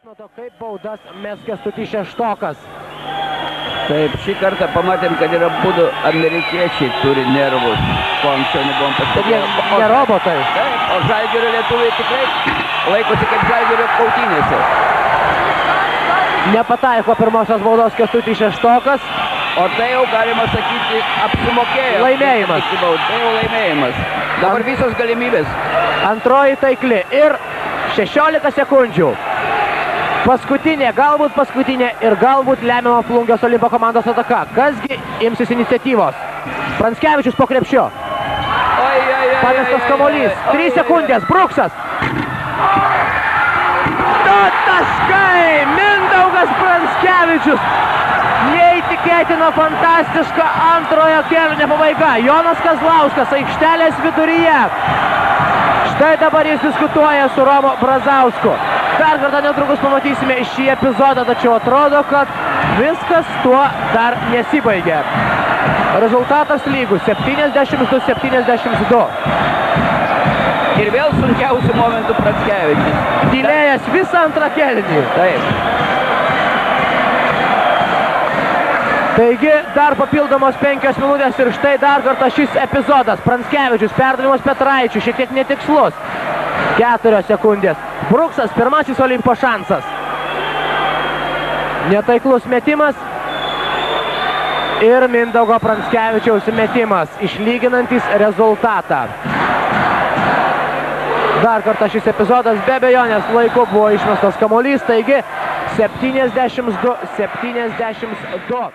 Nuo to kaip baudas mes Kęstutis Šeštokas. Taip, šį kartą pamatėm, kad yra būdų amerikiečiai turi nervus, ko anksčiau nebuvom pastebėję. Ne robotai. Taip, o Žalgirio lietuviai tikrai laikosi kaip Žalgirio kautynėse. Nepataiko pirmosios baudos Kęstutis Šeštokas. O tai jau galima sakyti apsimokėjo. Laimėjimas. Tai jau laimėjimas. Dabar visos galimybės. Antroji taikli ir 16 sekundžių. Paskutinė, galbūt paskutinė ir galbūt lemiama Plungės Olimpo komandos ataka. Kasgi imsis iniciatyvos? Pranskevičius po krepšiu. Pamestas kamuolys. 3 sekundės. Bruksas. Du taškai. Mindaugas Pranskevičius. Neįtikėtina, fantastiška antrojo kėlinio pabaiga. Jonas Kazlauskas aikštelės viduryje. Štai dabar jis diskutuoja su Romu Brazausku. Dar kartą netrukus pamatysime šį epizodą, tačiau atrodo, kad viskas tuo dar nesibaigė. Rezultatas lygus 72-72. Ir vėl sunkiausių momentų Pranskevičius. Tylėjęs visą antrą kėlinį. Taip. Taigi dar papildomos 5 minutės ir štai dar kartą šis epizodas. Pranskevičius perdavimas Petraičiui, šiek tiek netikslus. 4 sekundės. Bruksas, pirmasis Olimpo šansas. Netaiklus metimas. Ir Mindaugo Pranskevičiaus metimas, išlyginantis rezultatą. Dar kartą šis epizodas be abejonės laiku buvo išmestas kamuolys, taigi 72-72.